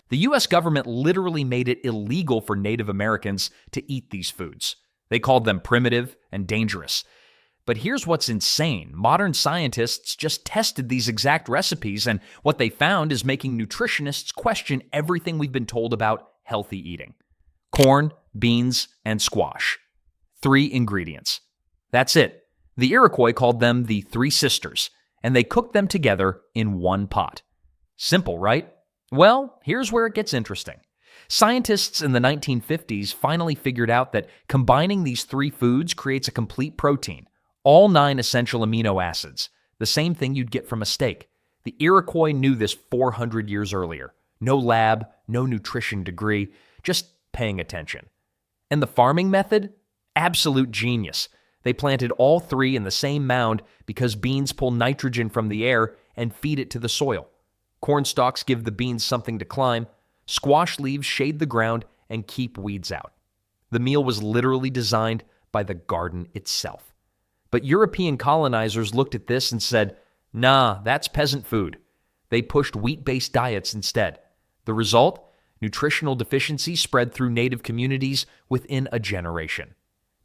The U.S. government literally made it illegal for Native Americans to eat these foods. They called them primitive and dangerous. But here's what's insane. Modern scientists just tested these exact recipes, and what they found is making nutritionists question everything we've been told about healthy eating. Corn, beans, and squash. 3 ingredients. That's it. The Iroquois called them the Three Sisters, and they cooked them together in one pot. Simple, right? Well, here's where it gets interesting. Scientists in the 1950s finally figured out that combining these 3 foods creates a complete protein, all 9 essential amino acids, the same thing you'd get from a steak. The Iroquois knew this 400 years earlier. No lab, no nutrition degree, just paying attention. And the farming method? Absolute genius. They planted all 3 in the same mound because beans pull nitrogen from the air and feed it to the soil. Corn stalks give the beans something to climb. Squash leaves shade the ground and keep weeds out. The meal was literally designed by the garden itself. But European colonizers looked at this and said, nah, that's peasant food. They pushed wheat-based diets instead. The result? Nutritional deficiency spread through native communities within a generation.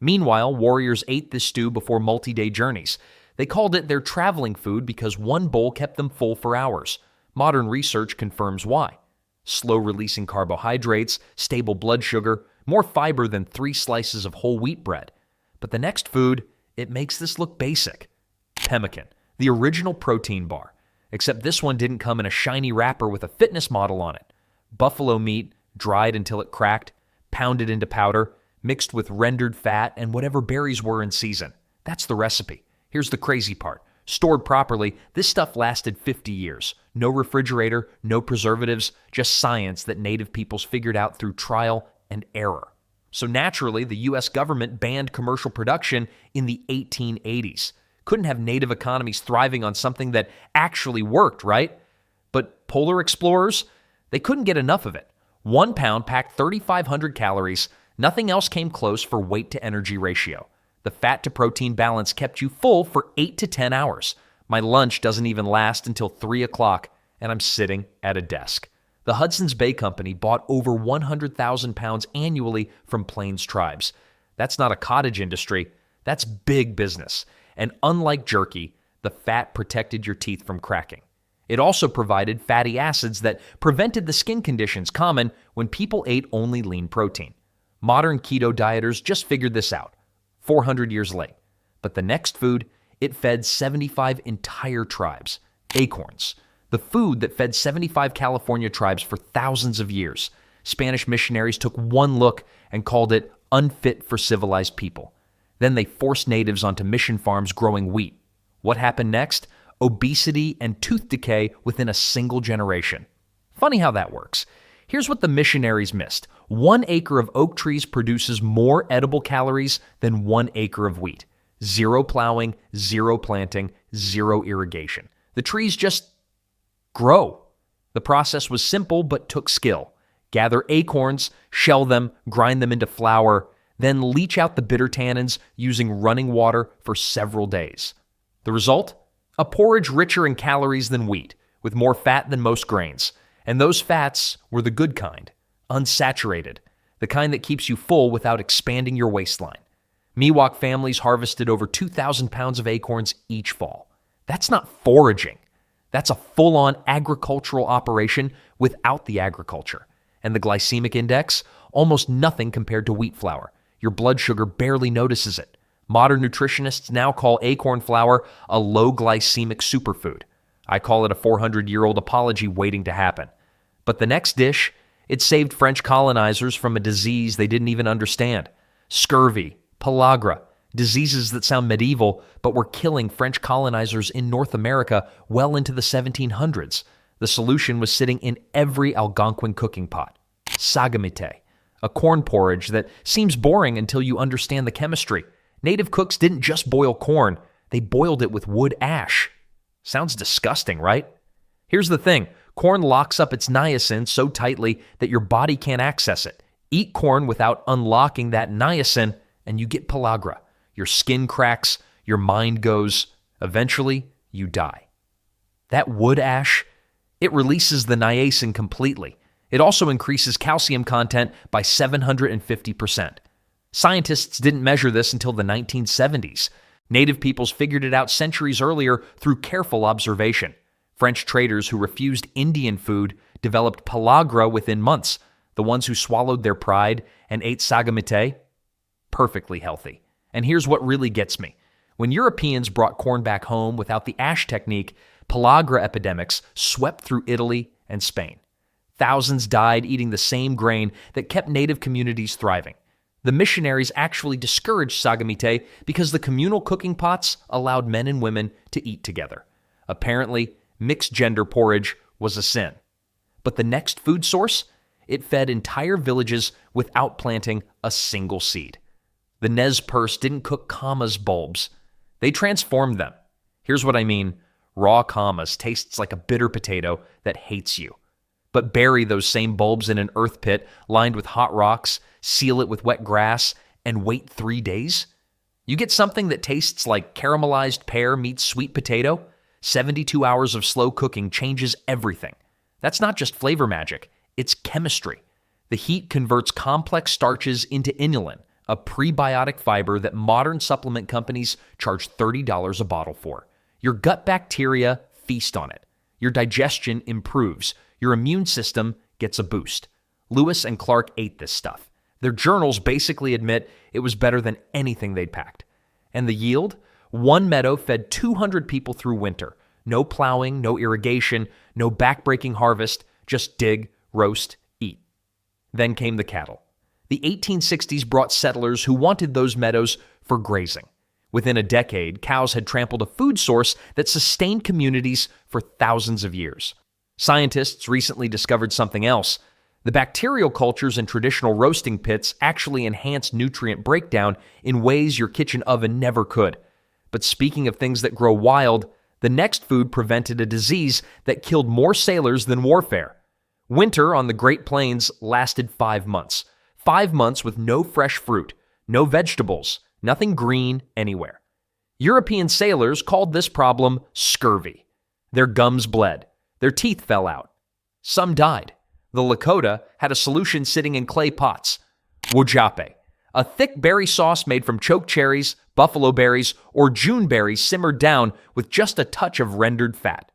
Meanwhile, warriors ate this stew before multi-day journeys. They called it their traveling food because one bowl kept them full for hours. Modern research confirms why. Slow-releasing carbohydrates, stable blood sugar, more fiber than 3 slices of whole wheat bread. But the next food, it makes this look basic. Pemmican, the original protein bar. Except this one didn't come in a shiny wrapper with a fitness model on it. Buffalo meat, dried until it cracked, pounded into powder, mixed with rendered fat and whatever berries were in season. That's the recipe. Here's the crazy part. Stored properly, this stuff lasted 50 years. No refrigerator, no preservatives, just science that native peoples figured out through trial and error. So naturally, the U.S. government banned commercial production in the 1880s. Couldn't have native economies thriving on something that actually worked, right? But polar explorers, they couldn't get enough of it. 1 pound packed 3,500 calories. Nothing else came close for weight-to-energy ratio. The fat-to-protein balance kept you full for 8 to 10 hours. My lunch doesn't even last until 3 o'clock, and I'm sitting at a desk. The Hudson's Bay Company bought over 100,000 pounds annually from Plains tribes. That's not a cottage industry. That's big business. And unlike jerky, the fat protected your teeth from cracking. It also provided fatty acids that prevented the skin conditions common when people ate only lean protein. Modern keto dieters just figured this out. 400 years late. But the next food, it fed 75 entire tribes. Acorns, the food that fed 75 California tribes for thousands of years. Spanish missionaries took one look and called it unfit for civilized people. Then they forced natives onto mission farms growing wheat. What happened next? Obesity and tooth decay within a single generation. Funny how that works. Here's what the missionaries missed. 1 acre of oak trees produces more edible calories than 1 acre of wheat. 0 plowing, 0 planting, 0 irrigation. The trees just grow. The process was simple but took skill. Gather acorns, shell them, grind them into flour, then leach out the bitter tannins using running water for several days. The result? A porridge richer in calories than wheat, with more fat than most grains. And those fats were the good kind, unsaturated, the kind that keeps you full without expanding your waistline. Miwok families harvested over 2,000 pounds of acorns each fall. That's not foraging. That's a full-on agricultural operation without the agriculture. And the glycemic index? Almost nothing compared to wheat flour. Your blood sugar barely notices it. Modern nutritionists now call acorn flour a low-glycemic superfood. I call it a 400-year-old apology waiting to happen. But the next dish, it saved French colonizers from a disease they didn't even understand. Scurvy, pellagra, diseases that sound medieval but were killing French colonizers in North America well into the 1700s. The solution was sitting in every Algonquin cooking pot. Sagamite, a corn porridge that seems boring until you understand the chemistry. Native cooks didn't just boil corn, they boiled it with wood ash. Sounds disgusting, right? Here's the thing. Corn locks up its niacin so tightly that your body can't access it. Eat corn without unlocking that niacin, and you get pellagra. Your skin cracks, your mind goes. Eventually, you die. That wood ash, it releases the niacin completely. It also increases calcium content by 750%. Scientists didn't measure this until the 1970s. Native peoples figured it out centuries earlier through careful observation. French traders who refused Indian food developed pellagra within months. The ones who swallowed their pride and ate Sagamite, perfectly healthy. And here's what really gets me. When Europeans brought corn back home without the ash technique, pellagra epidemics swept through Italy and Spain. Thousands died eating the same grain that kept native communities thriving. The missionaries actually discouraged Sagamite because the communal cooking pots allowed men and women to eat together. Apparently, mixed-gender porridge was a sin. But the next food source? It fed entire villages without planting a single seed. The Nez Perce didn't cook camas bulbs. They transformed them. Here's what I mean. Raw camas tastes like a bitter potato that hates you. But bury those same bulbs in an earth pit lined with hot rocks, seal it with wet grass, and wait 3 days? You get something that tastes like caramelized pear meets sweet potato. 72 hours of slow cooking changes everything. That's not just flavor magic, it's chemistry. The heat converts complex starches into inulin, a prebiotic fiber that modern supplement companies charge $30 a bottle for. Your gut bacteria feast on it. Your digestion improves. Your immune system gets a boost. Lewis and Clark ate this stuff. Their journals basically admit it was better than anything they'd packed. And the yield? One meadow fed 200 people through winter. No plowing, no irrigation, no backbreaking harvest, just dig, roast, eat. Then came the cattle. The 1860s brought settlers who wanted those meadows for grazing. Within a decade, cows had trampled a food source that sustained communities for thousands of years. Scientists recently discovered something else. The bacterial cultures in traditional roasting pits actually enhance nutrient breakdown in ways your kitchen oven never could. But speaking of things that grow wild, the next food prevented a disease that killed more sailors than warfare. Winter on the Great Plains lasted 5 months. 5 months with no fresh fruit, no vegetables, nothing green anywhere. European sailors called this problem scurvy. Their gums bled. Their teeth fell out. Some died. The Lakota had a solution sitting in clay pots. Wojape, a thick berry sauce made from choke cherries, buffalo berries, or June berries simmered down with just a touch of rendered fat.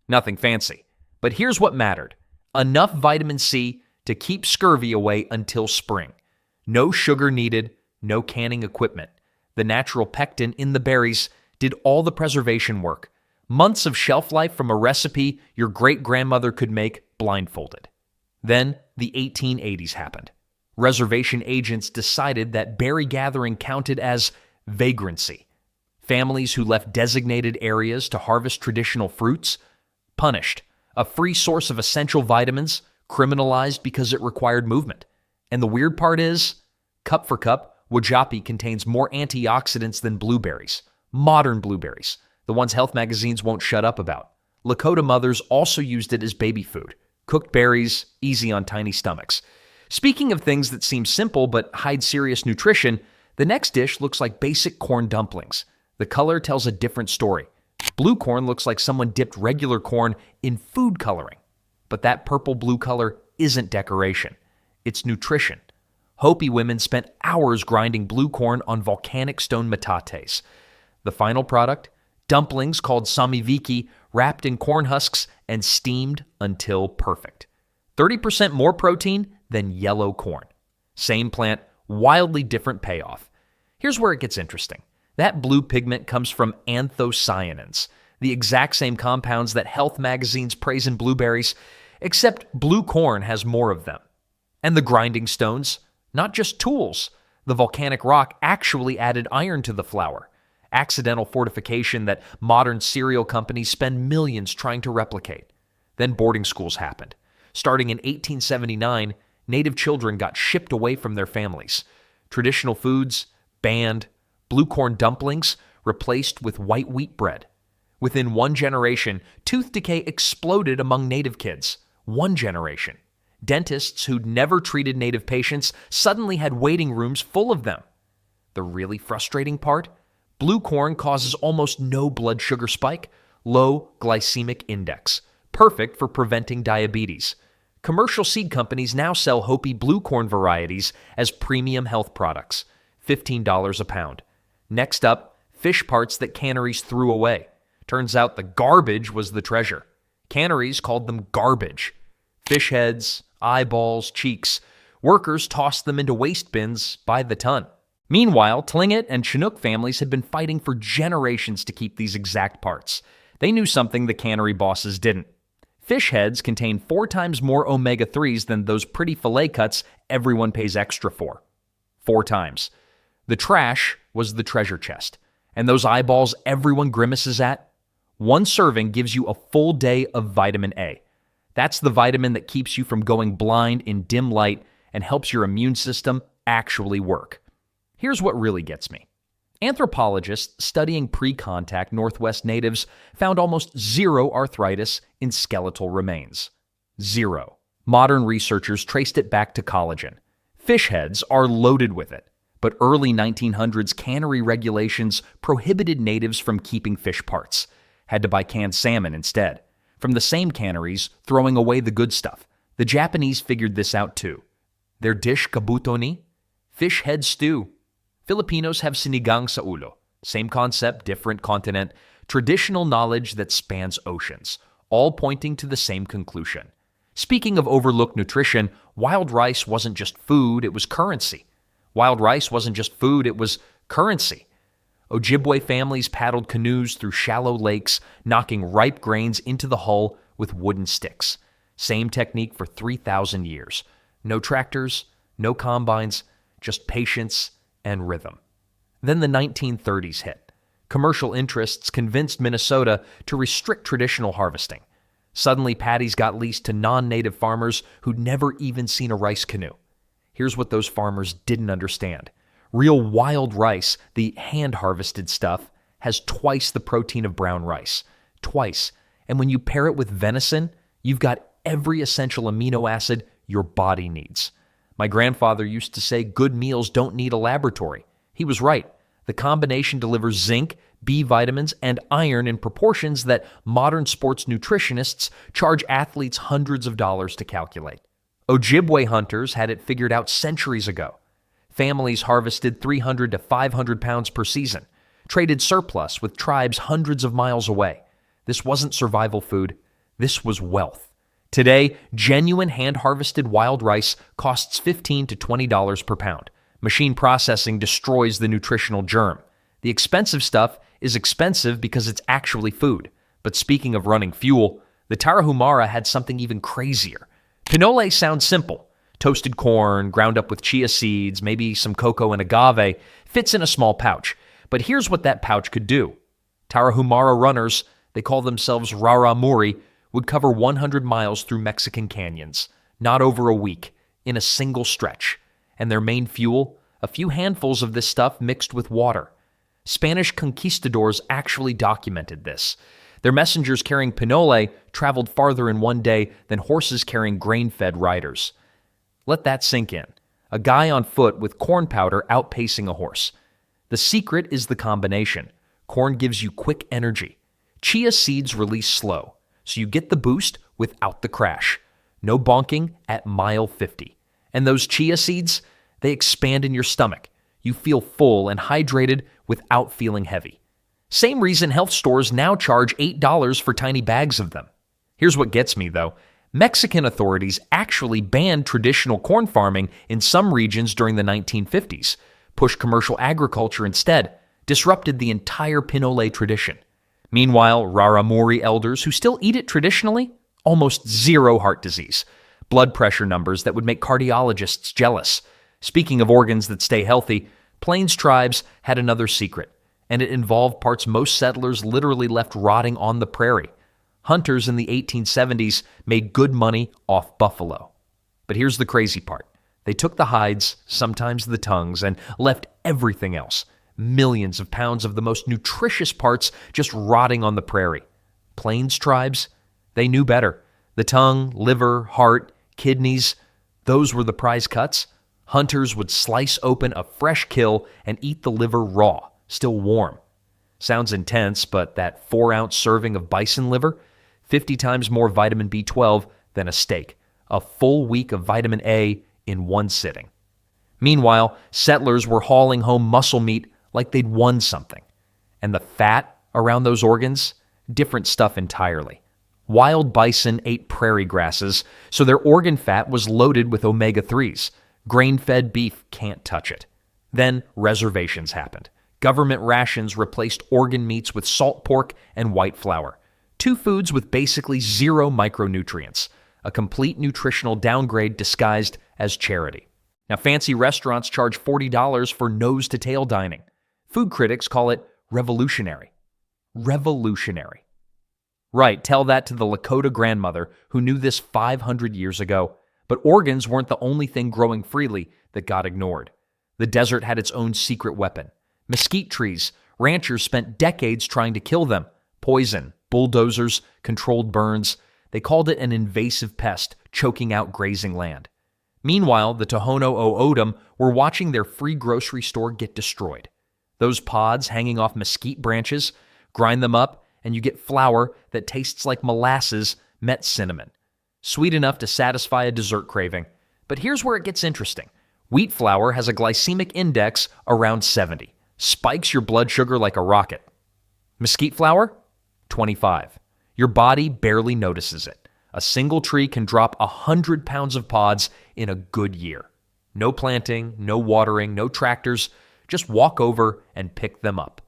Nothing fancy. But here's what mattered. Enough vitamin C to keep scurvy away until spring. No sugar needed, no canning equipment. The natural pectin in the berries did all the preservation work. Months of shelf life from a recipe your great-grandmother could make blindfolded. Then the 1880s happened. Reservation agents decided that berry gathering counted as vagrancy. Families who left designated areas to harvest traditional fruits, punished. A free source of essential vitamins, criminalized because it required movement. And the weird part is, cup for cup, Wojape contains more antioxidants than blueberries. Modern blueberries. The ones health magazines won't shut up about. Lakota mothers also used it as baby food. Cooked berries, easy on tiny stomachs. Speaking of things that seem simple but hide serious nutrition, the next dish looks like basic corn dumplings. The color tells a different story. Blue corn looks like someone dipped regular corn in food coloring. But that purple-blue color isn't decoration. It's nutrition. Hopi women spent hours grinding blue corn on volcanic stone metates. The final product? Dumplings called samiviki, wrapped in corn husks and steamed until perfect. 30% more protein than yellow corn. Same plant, wildly different payoff. Here's where it gets interesting. That blue pigment comes from anthocyanins, the exact same compounds that health magazines praise in blueberries, except blue corn has more of them. And the grinding stones, not just tools. The volcanic rock actually added iron to the flour. Accidental fortification that modern cereal companies spend millions trying to replicate. Then boarding schools happened. Starting in 1879, Native children got shipped away from their families. Traditional foods banned, blue corn dumplings replaced with white wheat bread. Within one generation, tooth decay exploded among Native kids. One generation. Dentists who'd never treated native patients suddenly had waiting rooms full of them. The really frustrating part? Blue corn causes almost no blood sugar spike, low glycemic index, perfect for preventing diabetes. Commercial seed companies now sell Hopi blue corn varieties as premium health products, $15 a pound. Next up, fish parts that canneries threw away. Turns out the garbage was the treasure. Canneries called them garbage. Fish heads, eyeballs, cheeks. Workers tossed them into waste bins by the ton. Meanwhile, Tlingit and Chinook families had been fighting for generations to keep these exact parts. They knew something the cannery bosses didn't. Fish heads contain 4 times more omega-3s than those pretty fillet cuts everyone pays extra for. 4 times. The trash was the treasure chest. And those eyeballs everyone grimaces at? 1 serving gives you a full day of vitamin A. That's the vitamin that keeps you from going blind in dim light and helps your immune system actually work. Here's what really gets me. Anthropologists studying pre-contact Northwest natives found almost 0 arthritis in skeletal remains. 0. Modern researchers traced it back to collagen. Fish heads are loaded with it, but early 1900s cannery regulations prohibited natives from keeping fish parts. Had to buy canned salmon instead. From the same canneries, throwing away the good stuff. The Japanese figured this out too. Their dish kabutoni? Fish head stew. Filipinos have sinigang sa ulo. Same concept, different continent. Traditional knowledge that spans oceans, all pointing to the same conclusion. Speaking of overlooked nutrition, wild rice wasn't just food, it was currency. Wild rice wasn't just food, it was currency. Ojibwe families paddled canoes through shallow lakes, knocking ripe grains into the hull with wooden sticks. Same technique for 3,000 years. No tractors, no combines, just patience and rhythm. Then the 1930s hit. Commercial interests convinced Minnesota to restrict traditional harvesting. Suddenly, paddies got leased to non-native farmers who'd never even seen a rice canoe. Here's what those farmers didn't understand. Real wild rice, the hand-harvested stuff, has twice the protein of brown rice. Twice. And when you pair it with venison, you've got every essential amino acid your body needs. My grandfather used to say good meals don't need a laboratory. He was right. The combination delivers zinc, B vitamins, and iron in proportions that modern sports nutritionists charge athletes hundreds of dollars to calculate. Ojibwe hunters had it figured out centuries ago. Families harvested 300 to 500 pounds per season, traded surplus with tribes hundreds of miles away. This wasn't survival food. This was wealth. Today, genuine hand-harvested wild rice costs $15 to $20 per pound. Machine processing destroys the nutritional germ. The expensive stuff is expensive because it's actually food. But speaking of running fuel, the Tarahumara had something even crazier. Pinole sounds simple. Toasted corn, ground up with chia seeds, maybe some cocoa and agave, fits in a small pouch. But here's what that pouch could do. Tarahumara runners, they call themselves Raramuri, would cover 100 miles through Mexican canyons, not over a week, in a single stretch. And their main fuel? A few handfuls of this stuff mixed with water. Spanish conquistadors actually documented this. Their messengers carrying pinole traveled farther in one day than horses carrying grain-fed riders. Let that sink in. A guy on foot with corn powder outpacing a horse. The secret is the combination. Corn gives you quick energy. Chia seeds release slow, so you get the boost without the crash. No bonking at mile 50. And those chia seeds, they expand in your stomach. You feel full and hydrated without feeling heavy. Same reason health stores now charge $8 for tiny bags of them. Here's what gets me, though. Mexican authorities actually banned traditional corn farming in some regions during the 1950s, pushed commercial agriculture instead, disrupted the entire Pinole tradition. Meanwhile, Raramuri elders who still eat it traditionally, almost zero heart disease. Blood pressure numbers that would make cardiologists jealous. Speaking of organs that stay healthy, Plains tribes had another secret, and it involved parts most settlers literally left rotting on the prairie. Hunters in the 1870s made good money off buffalo. But here's the crazy part. They took the hides, sometimes the tongues, and left everything else. Millions of pounds of the most nutritious parts just rotting on the prairie. Plains tribes, they knew better. The tongue, liver, heart, kidneys, those were the prize cuts. Hunters would slice open a fresh kill and eat the liver raw, still warm. Sounds intense, but that 4-ounce serving of bison liver, 50 times more vitamin B12 than a steak. A full week of vitamin A in one sitting. Meanwhile, settlers were hauling home muscle meat like they'd won something. And the fat around those organs? Different stuff entirely. Wild bison ate prairie grasses, so their organ fat was loaded with omega-3s. Grain-fed beef can't touch it. Then reservations happened. Government rations replaced organ meats with salt pork and white flour. Two foods with basically zero micronutrients. A complete nutritional downgrade disguised as charity. Now, fancy restaurants charge $40 for nose-to-tail dining. Food critics call it revolutionary. Revolutionary. Right, tell that to the Lakota grandmother who knew this 500 years ago. But organs weren't the only thing growing freely that got ignored. The desert had its own secret weapon. Mesquite trees. Ranchers spent decades trying to kill them. Poison, bulldozers, controlled burns. They called it an invasive pest, choking out grazing land. Meanwhile, the Tohono O'odham were watching their free grocery store get destroyed. Those pods hanging off mesquite branches, grind them up, and you get flour that tastes like molasses met cinnamon. Sweet enough to satisfy a dessert craving. But here's where it gets interesting. Wheat flour has a glycemic index around 70. Spikes your blood sugar like a rocket. Mesquite flour? 25. Your body barely notices it. A single tree can drop 100 pounds of pods in a good year. No planting, no watering, no tractors. Just walk over and pick them up.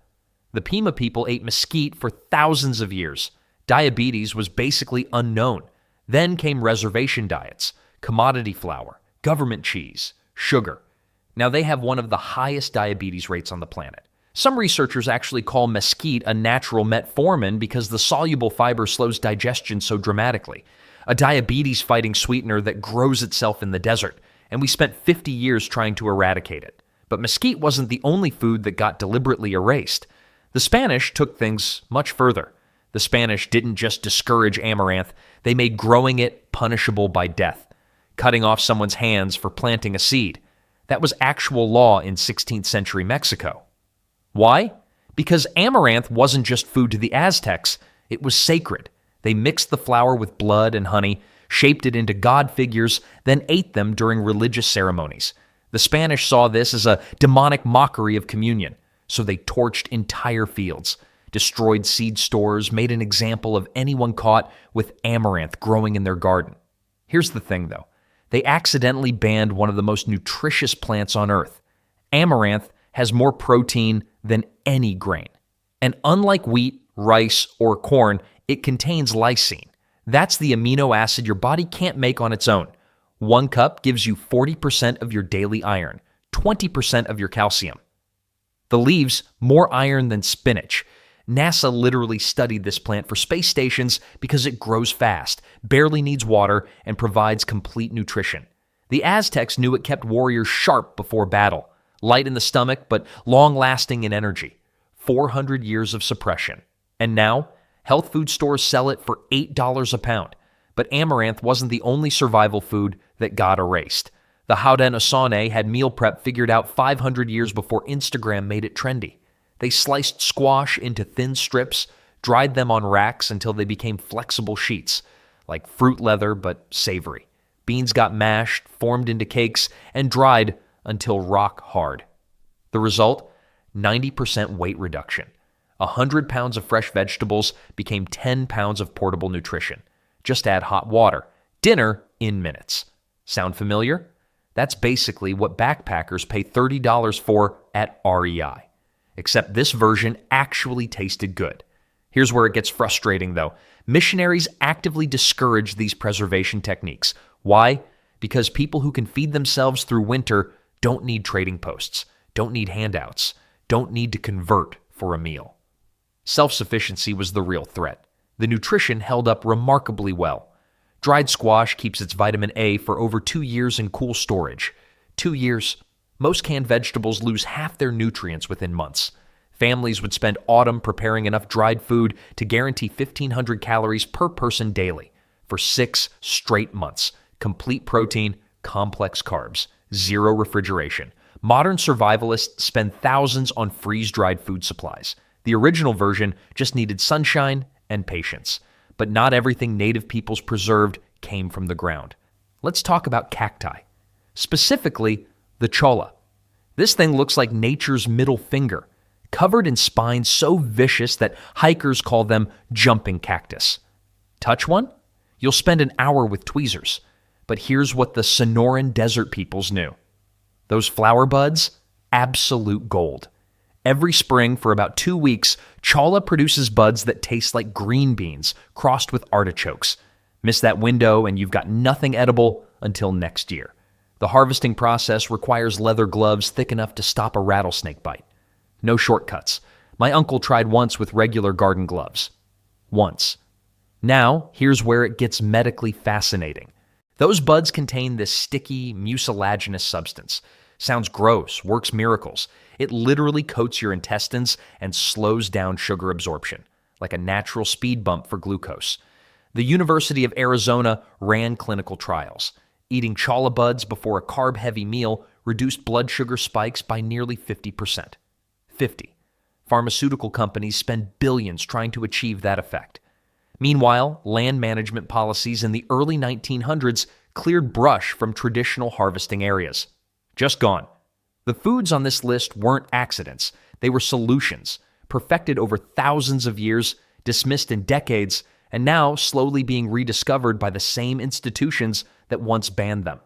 The Pima people ate mesquite for thousands of years. Diabetes was basically unknown. Then came reservation diets, commodity flour, government cheese, sugar. Now they have one of the highest diabetes rates on the planet. Some researchers actually call mesquite a natural metformin because the soluble fiber slows digestion so dramatically. A diabetes-fighting sweetener that grows itself in the desert, and we spent 50 years trying to eradicate it. But mesquite wasn't the only food that got deliberately erased. The Spanish took things much further. The Spanish didn't just discourage amaranth, they made growing it punishable by death, cutting off someone's hands for planting a seed. That was actual law in 16th century Mexico. Why? Because amaranth wasn't just food to the Aztecs, it was sacred. They mixed the flour with blood and honey, shaped it into god figures, then ate them during religious ceremonies. The Spanish saw this as a demonic mockery of communion, so they torched entire fields, destroyed seed stores, made an example of anyone caught with amaranth growing in their garden. Here's the thing, though. They accidentally banned one of the most nutritious plants on Earth. Amaranth has more protein than any grain. And unlike wheat, rice, or corn, it contains lysine. That's the amino acid your body can't make on its own. 1 cup gives you 40% of your daily iron, 20% of your calcium. The leaves, more iron than spinach. NASA literally studied this plant for space stations because it grows fast, barely needs water, and provides complete nutrition. The Aztecs knew it kept warriors sharp before battle, light in the stomach, but long-lasting in energy. 400 years of suppression. And now, health food stores sell it for $8 a pound. But amaranth wasn't the only survival food that got erased. The Haudenosaunee had meal prep figured out 500 years before Instagram made it trendy. They sliced squash into thin strips, dried them on racks until they became flexible sheets, like fruit leather but savory. Beans got mashed, formed into cakes, and dried until rock hard. The result? 90% weight reduction. 100 pounds of fresh vegetables became 10 pounds of portable nutrition. Just add hot water. Dinner in minutes. Sound familiar? That's basically what backpackers pay $30 for at REI. Except this version actually tasted good. Here's where it gets frustrating, though. Missionaries actively discourage these preservation techniques. Why? Because people who can feed themselves through winter don't need trading posts, don't need handouts, don't need to convert for a meal. Self-sufficiency was the real threat. The nutrition held up remarkably well. Dried squash keeps its vitamin A for over 2 years in cool storage. 2 years. Most canned vegetables lose half their nutrients within months. Families would spend autumn preparing enough dried food to guarantee 1,500 calories per person daily for 6 straight months. Complete protein, complex carbs, zero refrigeration. Modern survivalists spend thousands on freeze-dried food supplies. The original version just needed sunshine and patience. But not everything native peoples preserved came from the ground. Let's talk about cacti. Specifically, the cholla. This thing looks like nature's middle finger, covered in spines so vicious that hikers call them jumping cactus. Touch one? You'll spend an hour with tweezers. But here's what the Sonoran desert peoples knew. Those flower buds? Absolute gold. Every spring for about 2 weeks, Cholla produces buds that taste like green beans crossed with artichokes. Miss that window and you've got nothing edible until next year. The harvesting process requires leather gloves thick enough to stop a rattlesnake bite. No shortcuts. My uncle tried once with regular garden gloves. Once. Now, here's where it gets medically fascinating. Those buds contain this sticky, mucilaginous substance. Sounds gross, works miracles. It literally coats your intestines and slows down sugar absorption, like a natural speed bump for glucose. The University of Arizona ran clinical trials. Eating cholla buds before a carb-heavy meal reduced blood sugar spikes by nearly 50%. 50. Pharmaceutical companies spend billions trying to achieve that effect. Meanwhile, land management policies in the early 1900s cleared brush from traditional harvesting areas. Just gone. The foods on this list weren't accidents. They were solutions, perfected over thousands of years, dismissed in decades, and now slowly being rediscovered by the same institutions that once banned them.